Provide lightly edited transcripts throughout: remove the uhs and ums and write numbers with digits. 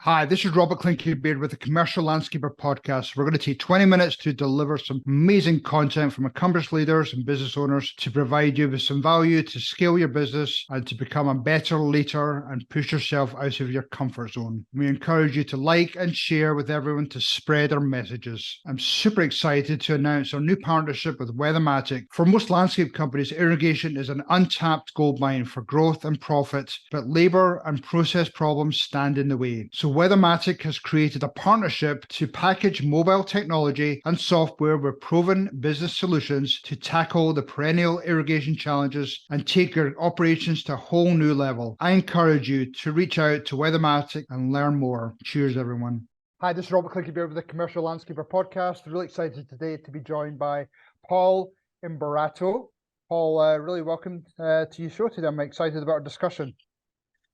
Hi, this is Robert Clinky-Beard with the Commercial Landscaper Podcast. We're going to take 20 minutes to deliver some amazing content from accomplished leaders and business owners to provide you with some value to scale your business and to become a better leader and push yourself out of your comfort zone. We encourage you to like and share with everyone to spread our messages. I'm super excited to announce our new partnership with Weathermatic. For most landscape companies, irrigation is an untapped gold mine for growth and profit, but labor and process problems stand in the way. So Weathermatic has created a partnership to package mobile technology and software with proven business solutions to tackle the perennial irrigation challenges and take your operations to a whole new level. I encourage you to reach out to Weathermatic and learn more. Cheers, everyone. Hi, this is Robert Clinky-Beard with the Commercial Landscaper Podcast. Really excited today to be joined by Paul Imbarrato. Paul, really welcome to your show today. I'm excited about our discussion.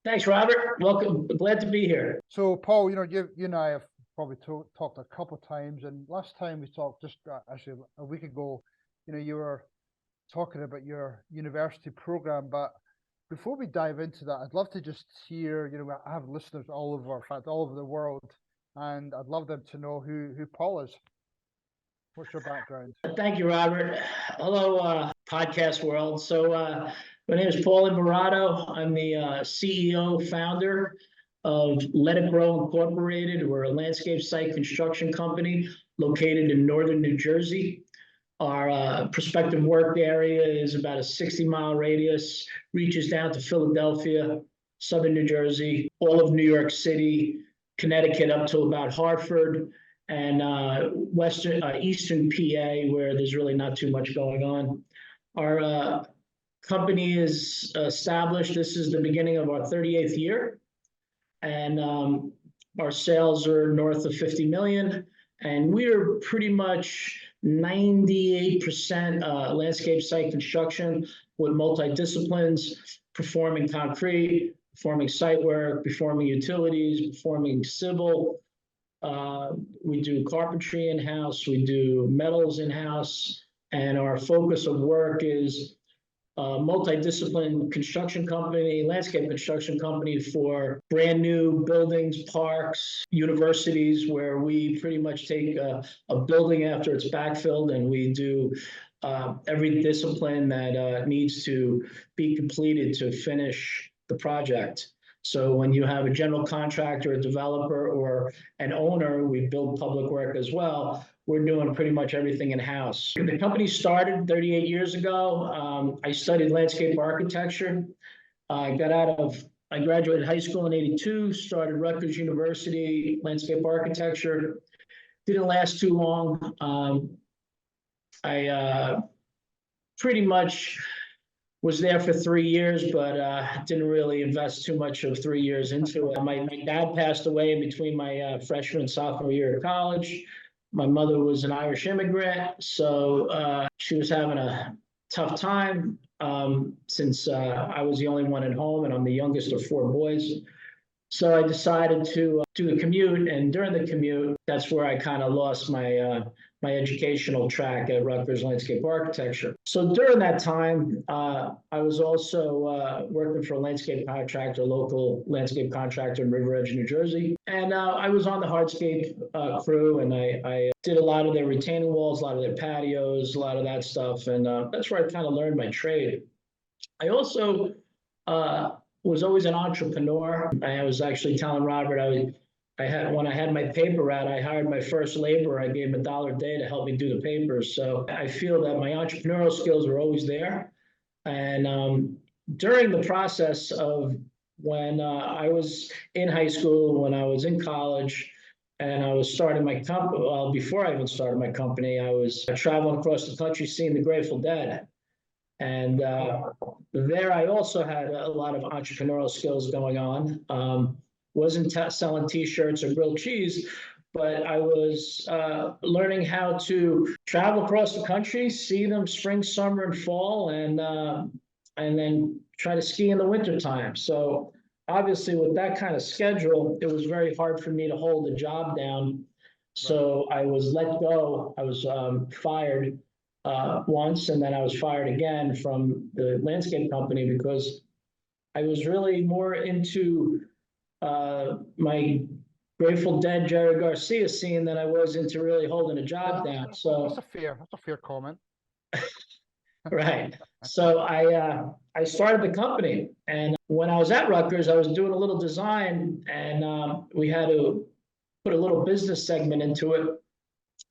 Thanks, Robert. Welcome. Glad to be here. So, Paul, you and I have probably talked a couple of times, and last time we talked just actually a week ago, you were talking about your university program. But before we dive into that, I'd love to just hear, I have listeners all over, in fact, all over the world, and I'd love them to know who Paul is. What's your background? Thank you, Robert. Hello, podcast world. So, my name is Paul Imbarrato. I'm the CEO, founder of Let It Grow Incorporated. We're a landscape site construction company located in northern New Jersey. Our prospective work area is about a 60-mile radius, reaches down to Philadelphia, southern New Jersey, all of New York City, Connecticut up to about Hartford, and eastern PA, where there's really not too much going on. Our company is established. This is the beginning of our 38th year, and our sales are north of 50 million, and we're pretty much 98% landscape site construction with multi-disciplines, performing concrete, performing site work, performing utilities, performing civil. We do carpentry in-house, we do metals in-house, and our focus of work is multi-discipline construction company, landscape construction company for brand new buildings, parks, universities, where we pretty much take a building after it's backfilled, and we do every discipline that needs to be completed to finish the project. So when you have a general contractor, a developer, or an owner, we build public work as well. We're doing pretty much everything in-house. The company started 38 years ago. I studied landscape architecture. I graduated high school in '82, started Rutgers University, landscape architecture. Didn't last too long. I pretty much was there for 3 years, but didn't really invest too much of 3 years into it. My dad passed away in between my freshman and sophomore year of college. My mother was an Irish immigrant, so she was having a tough time since I was the only one at home, and I'm the youngest of 4 boys. So I decided to do the commute, and during the commute, that's where I kind of lost my educational track at Rutgers Landscape Architecture. So during that time, I was also working for a landscape contractor, local landscape contractor in River Edge, New Jersey. And I was on the hardscape crew, and I did a lot of their retaining walls, a lot of their patios, a lot of that stuff. And that's where I kind of learned my trade. I also was always an entrepreneur. I was actually telling Robert, when I had my paper route, I hired my first laborer. I gave him $1 a day to help me do the papers. So I feel that my entrepreneurial skills were always there. And during the process of when I was in high school, when I was in college, and I was starting my company, well, before I even started my company, I was traveling across the country seeing the Grateful Dead. And there I also had a lot of entrepreneurial skills going on. Wasn't selling T-shirts or grilled cheese, but I was learning how to travel across the country, see them spring, summer, and fall, and then try to ski in the wintertime. So obviously with that kind of schedule, it was very hard for me to hold a job down. So I was let go. I was fired once, and then I was fired again from the landscape company because I was really more into my Grateful Dead Jerry Garcia, seeing that I wasn't really holding a job down. That's So, a fair comment. right. So I started the company, and when I was at Rutgers, I was doing a little design, and we had to put a little business segment into it.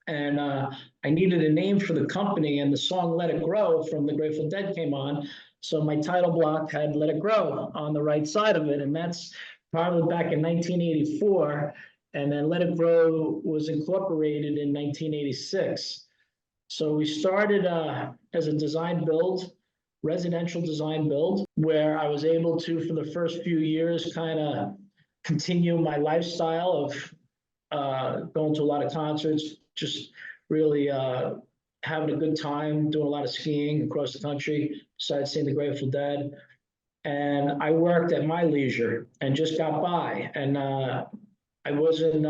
And I needed a name for the company, and the song "Let It Grow" from the Grateful Dead came on. So my title block had "Let It Grow" on the right side of it, and that's probably back in 1984. And then "Let It Grow" was incorporated in 1986. So we started as a design build, residential design build, where I was able to, for the first few years, kind of continue my lifestyle of going to a lot of concerts, just really having a good time, doing a lot of skiing across the country, besides seeing the Grateful Dead. And I worked at my leisure and just got by. And I wasn't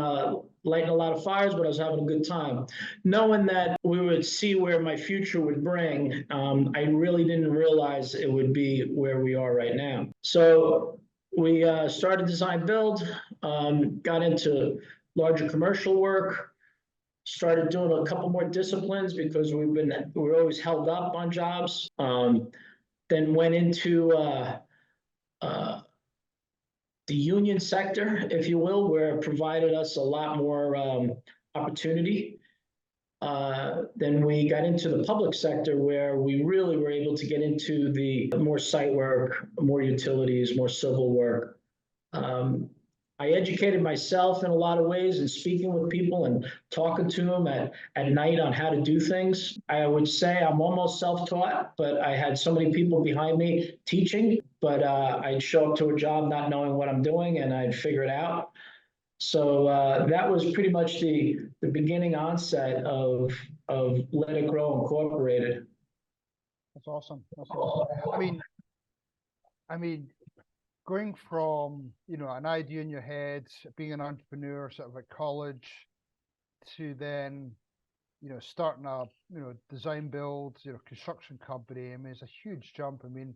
lighting a lot of fires, but I was having a good time. Knowing that we would see where my future would bring, I really didn't realize it would be where we are right now. So we started design build, got into larger commercial work, started doing a couple more disciplines because we were always held up on jobs. Then went into uh, the union sector, if you will, where it provided us a lot more opportunity. Then we got into the public sector, where we really were able to get into the more site work, more utilities, more civil work. I educated myself in a lot of ways, and speaking with people and talking to them at night on how to do things. I would say I'm almost self-taught, but I had so many people behind me teaching, but I'd show up to a job not knowing what I'm doing, and I'd figure it out. So that was pretty much the beginning onset of Let It Grow Incorporated. That's awesome. That's awesome. I mean, going from, an idea in your head, being an entrepreneur sort of at college, to then, starting a, design build, construction company. I mean, it's a huge jump. I mean,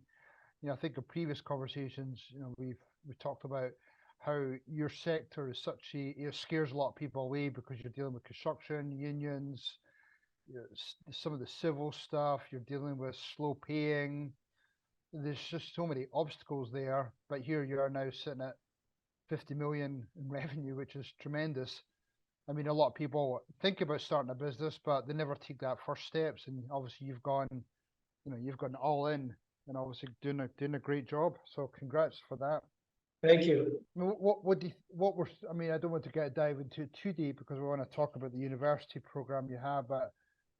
I think in previous conversations, we've talked about how your sector is such it scares a lot of people away because you're dealing with construction, unions, some of the civil stuff, you're dealing with slow paying. There's just so many obstacles there, but here you are now sitting at 50 million in revenue, which is tremendous. I mean, a lot of people think about starting a business, but they never take that first steps. And obviously you've gone all in, and obviously doing a great job. So congrats for that. Thank you. I mean, I don't want to dive into it too deep because we want to talk about the university program you have, but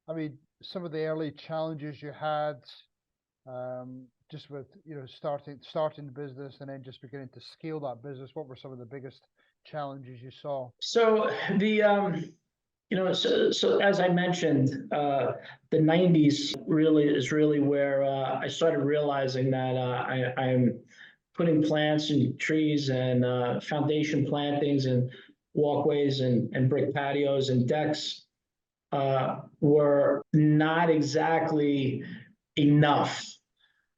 I mean, some of the early challenges you had, just with starting the business and then just beginning to scale that business. What were some of the biggest challenges you saw? So so as I mentioned, the 90s is really where I started realizing that I'm putting plants and trees and foundation plantings and walkways and brick patios and decks were not exactly enough.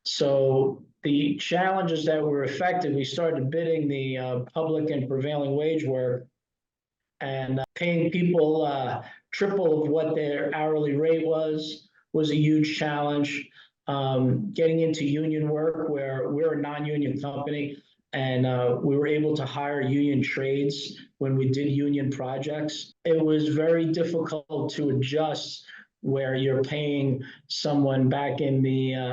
So the challenges that were affected, we started bidding the public and prevailing wage work, and paying people triple of what their hourly rate was a huge challenge. Getting into union work, where we're a non-union company, and we were able to hire union trades when we did union projects. It was very difficult to adjust, where you're paying someone back in the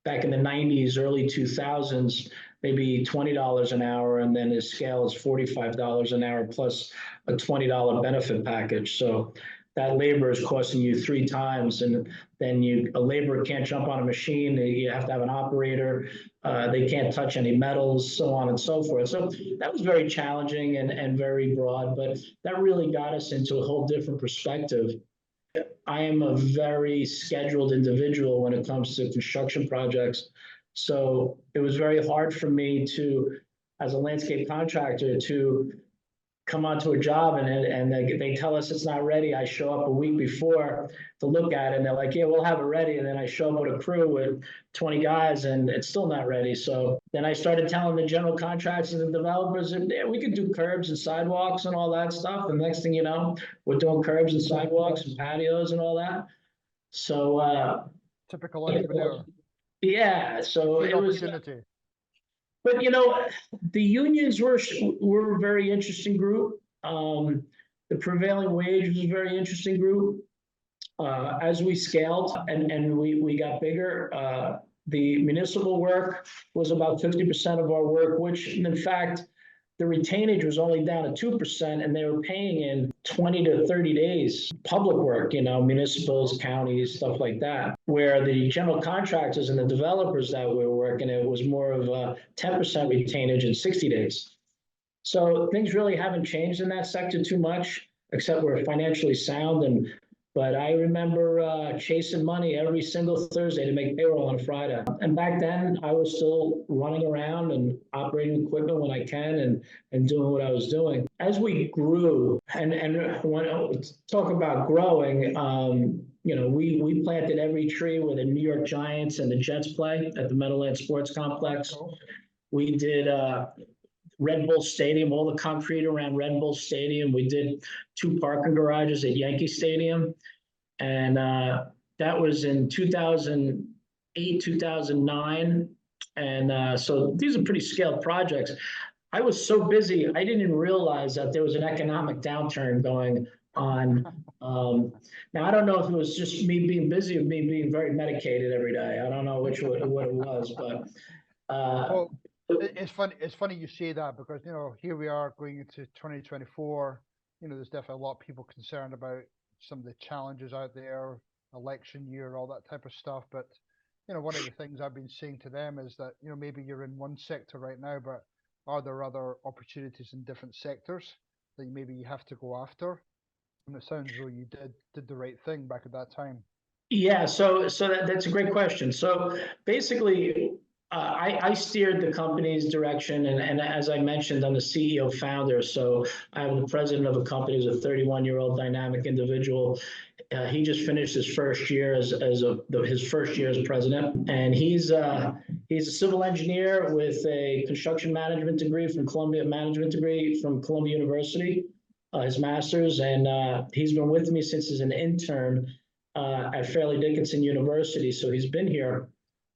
90s, early 2000s, maybe $20 an hour, and then his scale is $45 an hour plus a $20 benefit package. So that labor is costing you 3 times, and then a laborer can't jump on a machine. You have to have an operator. They can't touch any metals, so on and so forth. So that was very challenging and very broad, but that really got us into a whole different perspective. I am a very scheduled individual when it comes to construction projects. So it was very hard for me to, as a landscape contractor, to come onto a job and they tell us it's not ready. I show up a week before to look at it, and they're like, yeah, we'll have it ready. And then I show up with a crew with 20 guys and it's still not ready. So then I started telling the general contractors and the developers, and yeah, we could do curbs and sidewalks and all that stuff. And next thing you know, we're doing curbs and sidewalks and patios and all that. So Typical entrepreneur. yeah, so See it was. opportunity. But the unions were a very interesting group. The prevailing wage was a very interesting group. As we scaled and we got bigger, the municipal work was about 50% of our work, which in fact, the retainage was only down to 2%, and they were paying in 20 to 30 days public work, municipals, counties, stuff like that. Where the general contractors and the developers that we were working, it was more of a 10% retainage in 60 days. So things really haven't changed in that sector too much, except we're financially sound. But I remember chasing money every single Thursday to make payroll on a Friday. And back then, I was still running around and operating equipment when I can and doing what I was doing. As we grew, and when I talk about growing, we planted every tree where the New York Giants and the Jets play at the Meadowlands Sports Complex. We did Red Bull Stadium, all the concrete around Red Bull Stadium. We did 2 parking garages at Yankee Stadium. And that was in 2008, 2009. And so these are pretty scaled projects. I was so busy, I didn't even realize that there was an economic downturn going on. Now, I don't know if it was just me being busy or me being very medicated every day. I don't know what it was, but well, it's funny you say that, because here we are going into 2024. There's definitely a lot of people concerned about some of the challenges out there, election year, all that type of stuff. But one of the things I've been saying to them is that maybe you're in one sector right now, but are there other opportunities in different sectors that maybe you have to go after? And it sounds as though you did the right thing back at that time. Yeah, so that's a great question. So basically, I steered the company's direction, and as I mentioned, I'm the CEO founder. So I'm the president of a company who's a 31-year-old dynamic individual. He just finished his first year as his first year as president, and he's a civil engineer with a construction management degree from Columbia University, his master's, and he's been with me since he's an intern at Fairleigh Dickinson University. So he's been here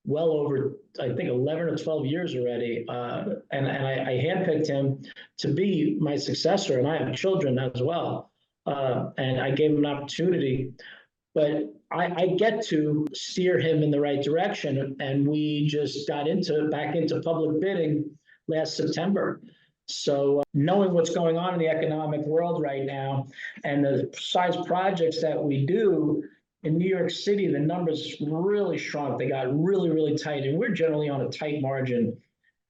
well over, I think, 11 or 12 years already. And I handpicked him to be my successor, and I have children as well. And I gave him an opportunity, but I get to steer him in the right direction. And we just got back into public bidding last September. So knowing what's going on in the economic world right now and the size projects that we do, in New York City, the numbers really shrunk. They got really, really tight, and we're generally on a tight margin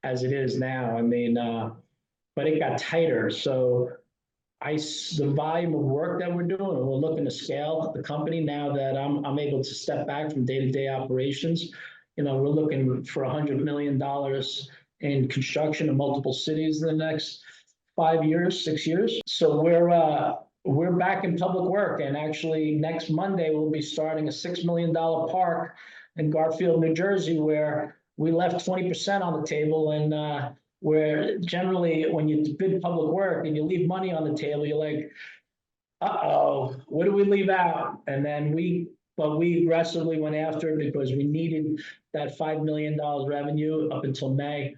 as it is now. I mean, but it got tighter. So the volume of work that we're doing, and we're looking to scale the company now that I'm able to step back from day-to-day operations. We're looking for $100 million in construction in multiple cities in the next 5 years, 6 years. So we're back in public work, and actually next Monday we'll be starting a $6 million park in Garfield, New Jersey, where we left 20% on the table. And where generally when you bid public work and you leave money on the table, you're like, uh-oh, what do we leave out? And then we aggressively went after it because we needed that $5 million revenue up until May.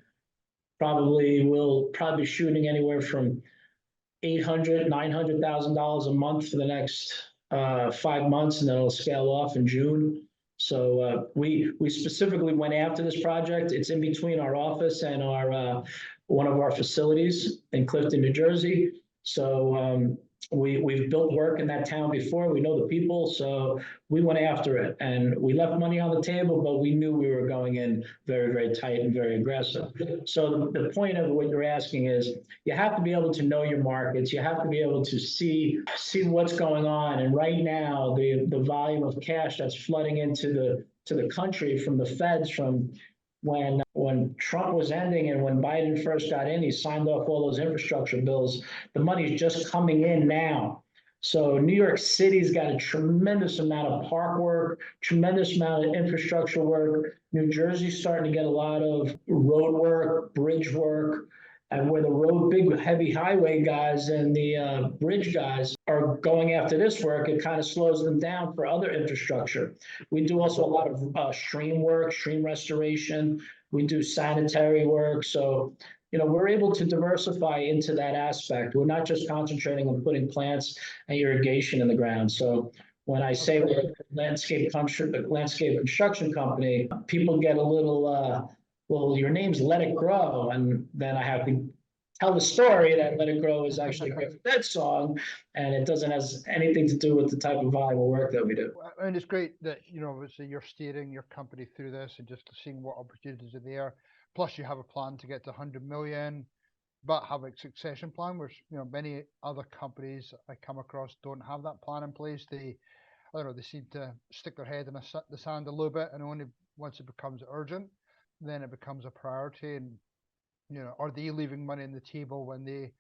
We'll probably be shooting anywhere from $800,000, $900,000 a month for the next 5 months, and then it'll scale off in June. So we specifically went after this project. It's in between our office and our one of our facilities in Clifton, New Jersey. So we've built work in that town before. We know the people, so we went after it, and we left money on the table, but we knew we were going in very, very tight and very aggressive. So the point of what you're asking is, you have to be able to know your markets. You have to be able to see what's going on. And right now, the volume of cash that's flooding into the country from the feds, from when Trump was ending and when Biden first got in, he signed off all those infrastructure bills. The money's just coming in now. So New York City's got a tremendous amount of park work, tremendous amount of infrastructure work. New Jersey's starting to get a lot of road work, bridge work. And where the road, big, heavy highway guys and the bridge guys are going after this work, it kind of slows them down for other infrastructure. We do also a lot of stream work, stream restoration. We do sanitary work. So, we're able to diversify into that aspect. We're not just concentrating on putting plants and irrigation in the ground. So when I say we're a landscape construction company, people get a little, well, your name's Let It Grow. And then I have to tell the story that Let It Grow is actually a Grateful Dead song, and it doesn't have anything to do with the type of valuable work that we do. And it's great that, obviously you're steering your company through this and just seeing what opportunities are there. Plus you have a plan to get to 100 million, but have a succession plan, which, many other companies I come across don't have that plan in place. I don't know, they seem to stick their head in the sand a little bit, and only once it becomes urgent, then it becomes a priority. And, are they leaving money on the table when they,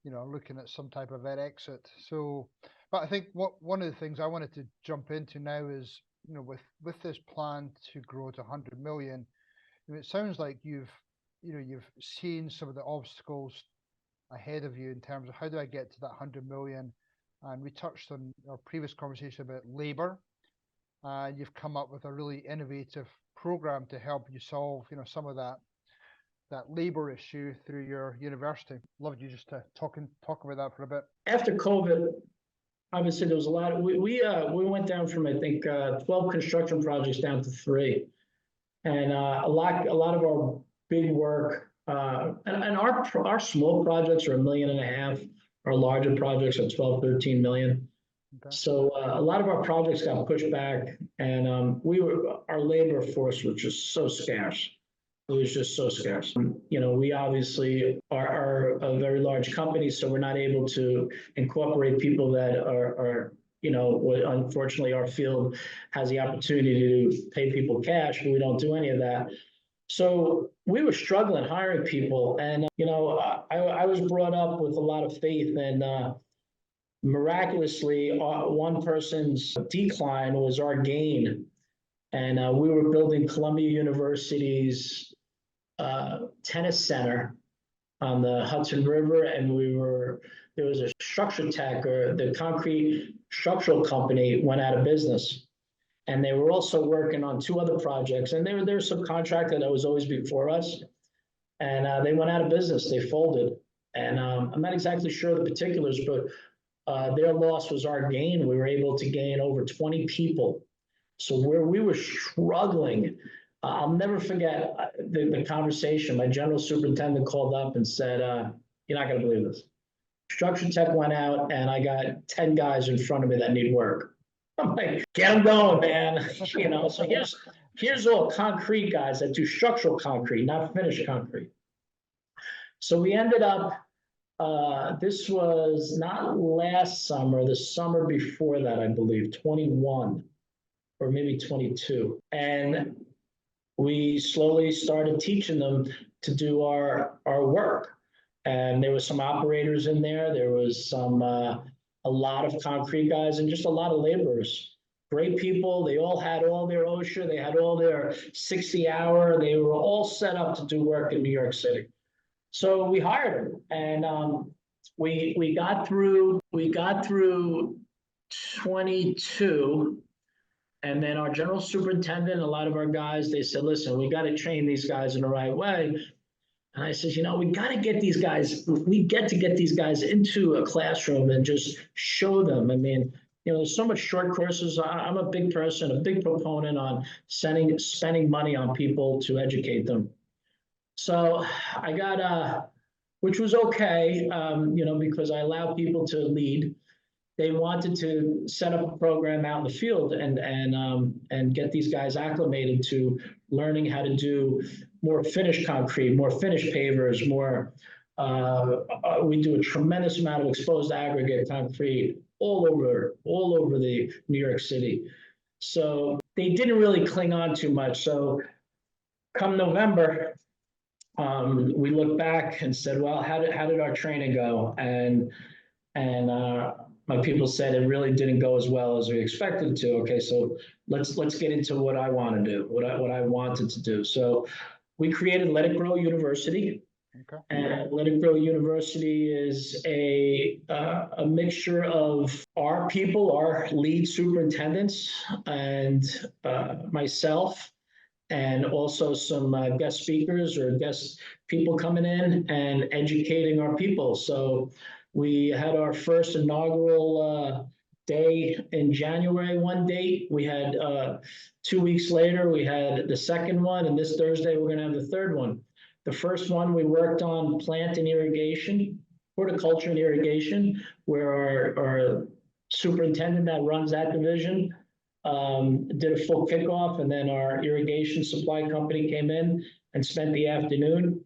are looking at some type of exit? So, but I think one of the things I wanted to jump into now is, with this plan to grow to 100 million, it sounds like you've seen some of the obstacles ahead of you in terms of how do I get to that 100 million. And we touched on our previous conversation about labor, and you've come up with a really innovative program to help you solve, some of that labor issue through your university. Love you just to talk about that for a bit. After COVID, obviously there was a lot of, we went down from, I think, 12 construction projects down to 3. And a lot of our big work, and our small projects are $1.5 million. Our larger projects are 12, 13 million. Okay. So a lot of our projects got pushed back, and our labor force was just so scarce. It was just so scarce. We obviously are a very large company, so we're not able to incorporate people that are unfortunately our field has the opportunity to pay people cash, but we don't do any of that. So we were struggling hiring people, and I was brought up with a lot of faith, and miraculously, one person's decline was our gain. And we were building Columbia University's tennis center on the Hudson River, and there was a structure tech, or the concrete structural company went out of business. And they were also working on 2 other projects, and they were their subcontractor that was always before us. And they went out of business, they folded. And I'm not exactly sure the particulars, but their loss was our gain. We were able to gain over 20 people. So where we were struggling, I'll never forget the conversation. My general superintendent called up and said, you're not gonna believe this. Structure tech went out, and I got 10 guys in front of me that need work. I'm like, get them going, man. So here's all concrete guys that do structural concrete, not finished concrete. So we ended up, this was not last summer, the summer before that, I believe, 21 or maybe 22. And we slowly started teaching them to do our work. And there was some operators in there. There was a lot of concrete guys and just a lot of laborers. Great people. They all had all their OSHA. They had all their 60-hour. They were all set up to do work in New York City. So we hired them, and we got through 22. And then our general superintendent, a lot of our guys, they said, listen, we got to train these guys in the right way. And I said, we got to get these guys, we get to get these guys into a classroom and just show them. I mean, there's so much short courses. I'm a big person, a big proponent on spending money on people to educate them. So I got, which was okay, because I allow people to lead. They wanted to set up a program out in the field and get these guys acclimated to learning how to do more finished concrete, more finished pavers, more. We do a tremendous amount of exposed aggregate concrete all over the New York City. So they didn't really cling on too much. So come November, we look back and said, well, how did our training go? And my people said it really didn't go as well as we expected to. Okay, so let's get into what I want to do, what I wanted to do. So we created Let It Grow University. Okay. And Let It Grow University is a mixture of our people, our lead superintendents, and myself, and also some guest speakers or guest people coming in and educating our people. So we had our first inaugural day in January, one date. We had 2 weeks later, we had the second one, and this Thursday, we're gonna have the third one. The first one, we worked on plant and irrigation, horticulture and irrigation, where our superintendent that runs that division did a full kickoff, and then our irrigation supply company came in and spent the afternoon.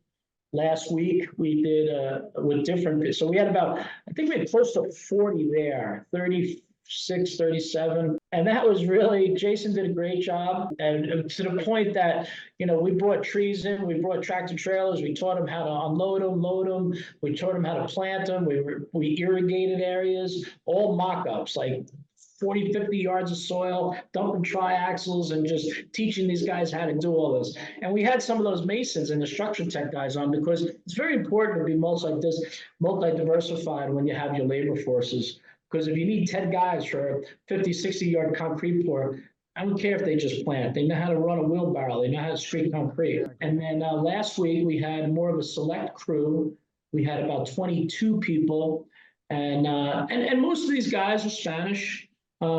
Last week, we did with different, so we had about, I think we had close to 40 there, 36, 37. And that was really, Jason did a great job. And to the point that, we brought trees in, we brought tractor trailers, we taught them how to unload them, load them. We taught them how to plant them. We irrigated areas, all mock-ups, like 40, 50 yards of soil, dumping triaxles, and just teaching these guys how to do all this. And we had some of those masons and the structure tech guys on, because it's very important to be multi-diversified when you have your labor forces. Because if you need 10 guys for a 50, 60-yard concrete pour, I don't care if they just plant. They know how to run a wheelbarrow. They know how to street concrete. And then last week, we had more of a select crew. We had about 22 people. And most of these guys are Spanish.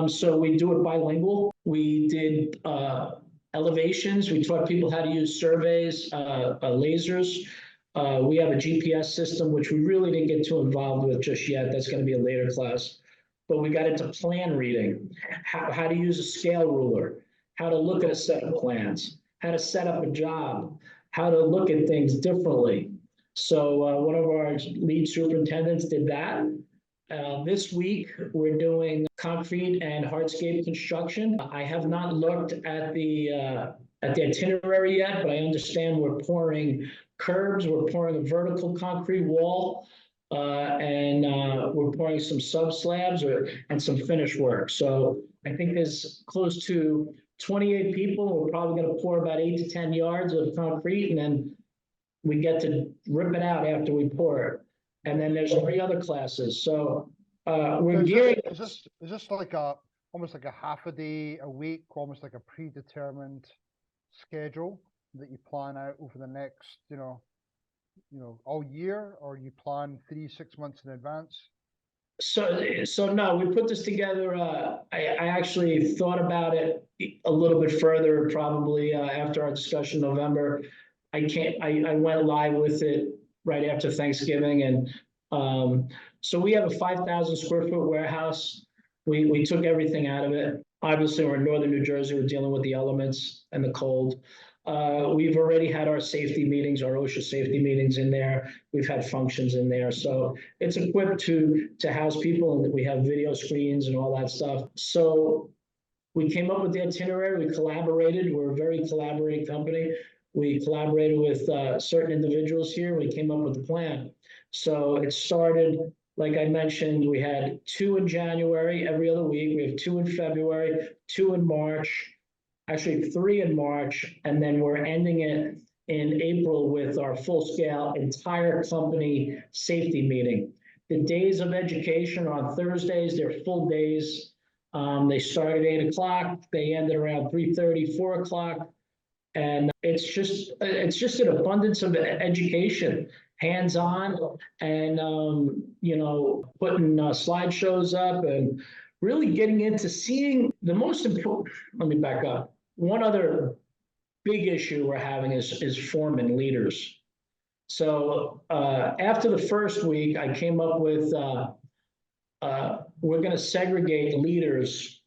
So we do it bilingual. We did elevations. We taught people how to use surveys, lasers. We have a GPS system, which we really didn't get too involved with just yet. That's going to be a later class. But we got into plan reading, how to use a scale ruler, how to look at a set of plans, how to set up a job, how to look at things differently. So one of our lead superintendents did that. This week, we're doing concrete and hardscape construction. I have not looked at the itinerary yet, but I understand we're pouring curbs, we're pouring a vertical concrete wall, and we're pouring some sub slabs and some finish work. So I think there's close to 28 people. We're probably going to pour about 8 to 10 yards of concrete, and then we get to rip it out after we pour it. And then there's 3 other classes. So we're gearing. Is this like almost like a half a day a week, almost like a predetermined schedule that you plan out over the next, all year, or you plan 3-6 months in advance? So no, we put this together. I actually thought about it a little bit further, probably after our discussion in November. I went live with it right after Thanksgiving, and so we have a 5,000 square foot warehouse. We took everything out of it. Obviously, we're in northern New Jersey. We're dealing with the elements and the cold. We've already had our safety meetings, our OSHA safety meetings in there. We've had functions in there. So it's equipped to house people, and we have video screens and all that stuff. So we came up with the itinerary. We collaborated. We're a very collaborating company. We collaborated with certain individuals here. We came up with the plan. So it started, like I mentioned, we had 2 in January, every other week. We have 2 in February, 2 in March, actually 3 in March, and then we're ending it in April with our full-scale entire company safety meeting. The days of education are on Thursdays. They're full days. They start at 8 o'clock. They end at around 3:30, 4 o'clock. And it's just an abundance of education, hands-on, and putting slideshows up and really getting into seeing the most important. Let me back up. One other big issue we're having is foreman leaders. So after the first week, I came up with we're going to segregate leaders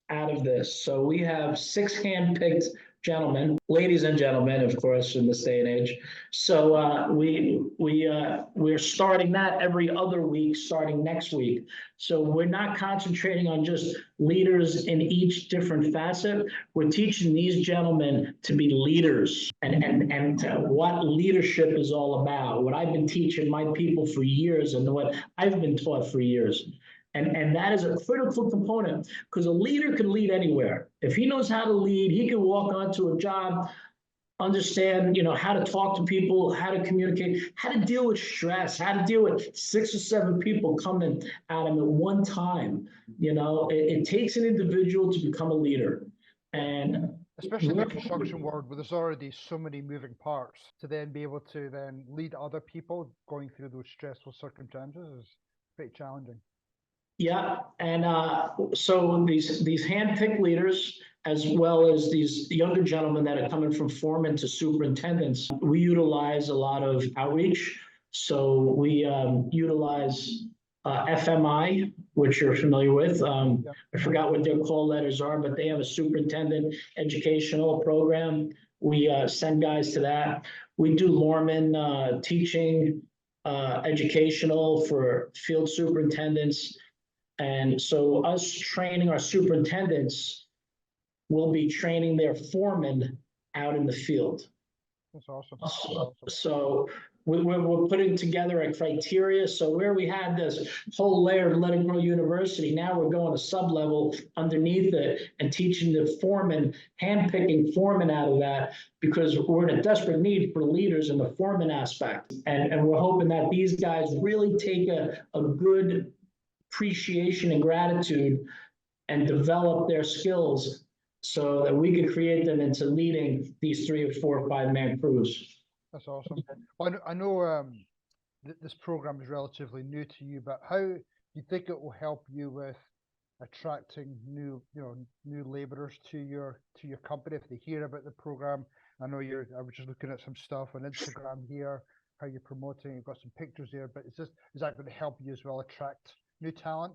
out of this. So we have 6 hand-picked gentlemen, ladies and gentlemen, of course, in this day and age. So we're starting that every other week, starting next week. So we're not concentrating on just leaders in each different facet. We're teaching these gentlemen to be leaders and what leadership is all about. What I've been teaching my people for years and what I've been taught for years. And that is a critical component because a leader can lead anywhere. If he knows how to lead, he can walk onto a job, understand, how to talk to people, how to communicate, how to deal with stress, how to deal with 6 or 7 people coming at him at one time. It takes an individual to become a leader. And especially in the construction world where there's already so many moving parts, to then be able to then lead other people going through those stressful circumstances is pretty challenging. Yeah, and so these hand-picked leaders, as well as these younger gentlemen that are coming from foremen to superintendents, we utilize a lot of outreach. So we utilize FMI, which you're familiar with. I forgot what their call letters are, but they have a superintendent educational program. We send guys to that. We do Lorman teaching, educational for field superintendents. And so us training our superintendents will be training their foremen out in the field. That's awesome. So we're putting together a criteria. So where we had this whole layer of Let It Grow University, now we're going a sub-level underneath it and teaching the foremen, hand-picking foremen out of that, because we're in a desperate need for leaders in the foreman aspect. And we're hoping that these guys really take a good appreciation and gratitude and develop their skills so that we could create them into leading these 3 or 4 or 5-man crews. That's awesome. Well, I know this program is relatively new to you, but how do you think it will help you with attracting new laborers to your company if they hear about the program? I know I was just looking at some stuff on Instagram here, how you're promoting. You've got some pictures there, but is that going to help you as well attract new talent?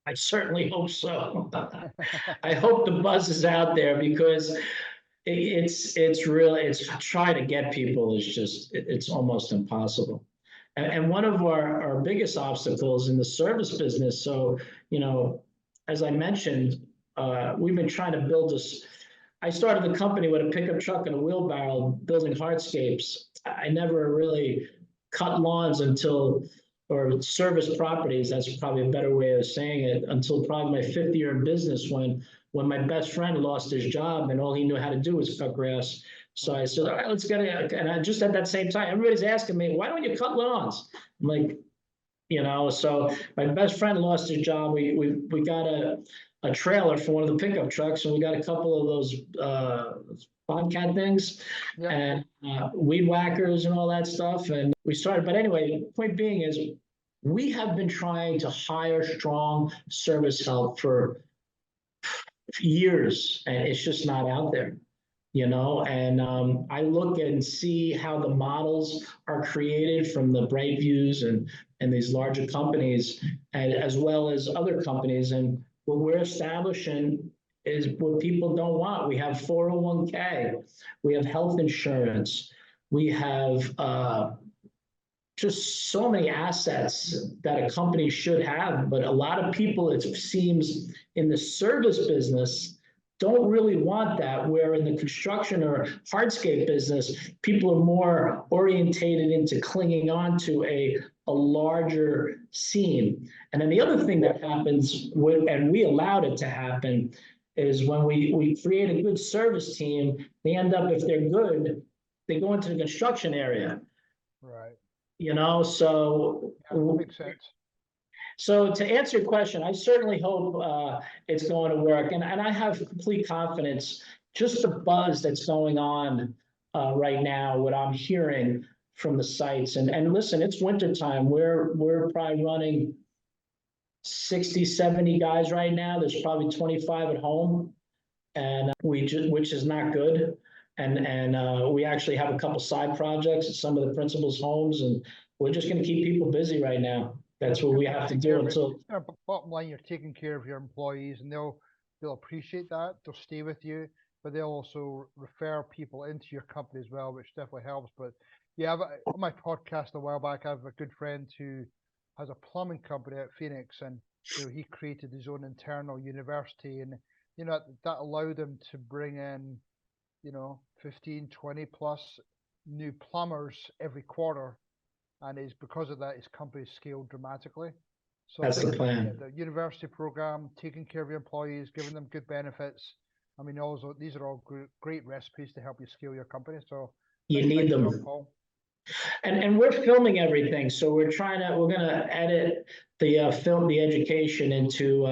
I certainly hope so. I hope the buzz is out there, because it's really trying to get people is just it's almost impossible. And one of our biggest obstacles in the service business. So as I mentioned, we've been trying to build this. I started the company with a pickup truck and a wheelbarrow building hardscapes. I never really cut lawns or service properties, that's probably a better way of saying it, until probably my 5th year in business when my best friend lost his job and all he knew how to do was cut grass. So I said, all right, let's get it. And I just at that same time, everybody's asking me, why don't you cut lawns? I'm like, so my best friend lost his job. We got a trailer for one of the pickup trucks, and we got a couple of those bobcat things, and weed whackers and all that stuff. And we started, but anyway, the point being is we have been trying to hire strong service help for years, and it's just not out there, and I look and see how the models are created from the Brightviews and these larger companies, and as well as other companies. And what we're establishing is what people don't want. We have 401k, we have health insurance, we have just so many assets that a company should have. But a lot of people, it seems, in the service business don't really want that, where in the construction or hardscape business, people are more orientated into clinging on to a larger scene. And then the other thing that happens, and we allowed it to happen, is when we create a good service team, they end up, if they're good, they go into the construction area. Right. So that makes sense. So to answer your question, I certainly hope it's going to work. And I have complete confidence, just the buzz that's going on right now, what I'm hearing from the sites. And listen, it's wintertime. We're probably running 60, 70 guys right now. There's probably 25 at home, and which is not good. And we actually have a couple side projects at some of the principals' homes, and we're just going to keep people busy right now. That's what we have to do until. Bottom line, you're taking care of your employees, and they'll appreciate that. They'll stay with you. but they'll also refer people into your company as well, which definitely helps. But yeah, on my podcast a while back, I have a good friend who has a plumbing company at Phoenix, and he created his own internal university, and that allowed him to bring in 15, 20 plus new plumbers every quarter, and is because of that his company scaled dramatically. So I That's the think plan. the university program, taking care of your employees, giving them good benefits. I mean, also these are all great recipes to help you scale your company. So You need nice job, them. Paul. And we're filming everything, so we're gonna edit the film, the education into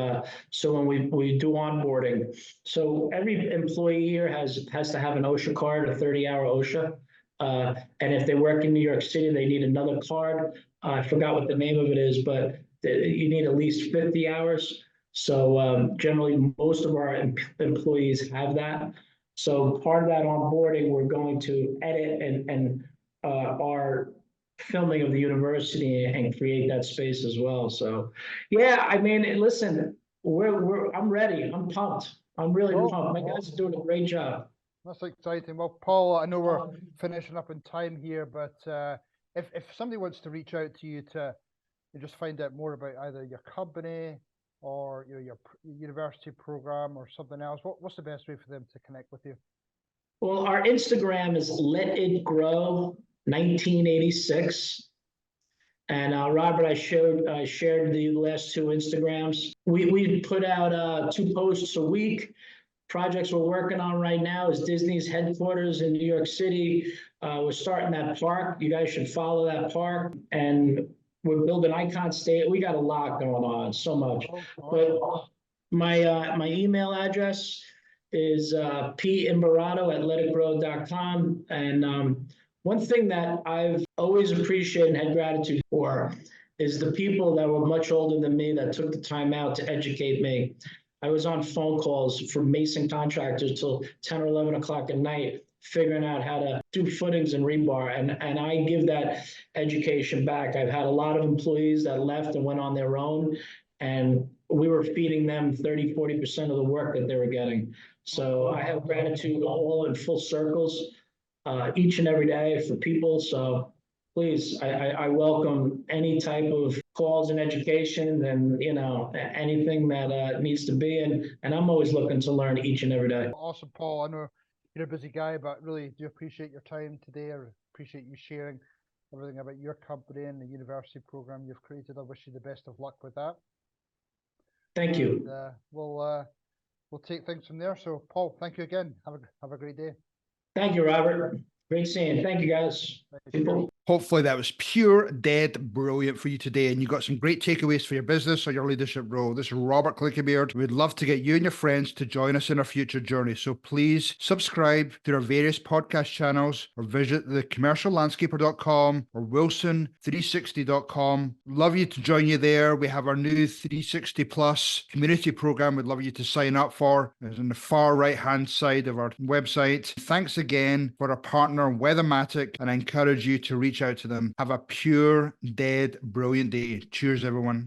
so when we do onboarding. So every employee here has to have an OSHA card, a 30-hour OSHA. And if they work in New York City, they need another card. I forgot what the name of it is, but you need at least 50 hours. So generally, most of our employees have that. So part of that onboarding, we're going to edit and our filming of the university and create that space as well. So, yeah, I mean, listen, I'm ready. I'm pumped. I'm really pumped. My guys are doing a great job. That's exciting. Well, Paul, I know we're finishing up in time here, but if somebody wants to reach out to you to just find out more about either your company or your university program or something else, what's the best way for them to connect with you? Well, our Instagram is Let It Grow 1986. And Robert, I shared the last two Instagrams. We put out 2 posts a week. Projects we're working on right now is Disney's headquarters in New York City. We're starting that park. You guys should follow that park. And we're building Icon State. We got a lot going on, so much. But my email address is Imbarrato@letitgrow.com. And one thing that I've always appreciated and had gratitude for is the people that were much older than me that took the time out to educate me. I was on phone calls for mason contractors till 10 or 11 o'clock at night, figuring out how to do footings and rebar. And I give that education back. I've had a lot of employees that left and went on their own, and we were feeding them 30, 40% of the work that they were getting. So I have gratitude all in full circles, each and every day for people. So please, I welcome any type of calls and education and, anything that needs to be. And I'm always looking to learn each and every day. Awesome, Paul. I know you're a busy guy, but really do appreciate your time today. I appreciate you sharing everything about your company and the university program you've created. I wish you the best of luck with that. Thank you. And, we'll take things from there. So, Paul, thank you again. Have a great day. Thank you, Robert. Great seeing you. Thank you, guys. Hopefully that was pure, dead brilliant for you today, and you got some great takeaways for your business or your leadership role. This is Robert Clickybeard. We'd love to get you and your friends to join us in our future journey. So please subscribe to our various podcast channels or visit thecommerciallandscaper.com or wilson360.com. Love you to join you there. We have our new 360 Plus community program we'd love you to sign up for. It's on the far right-hand side of our website. Thanks again for our partner, Weathermatic, and I encourage you to reach out to them. Have a pure, dead, brilliant day. Cheers, everyone.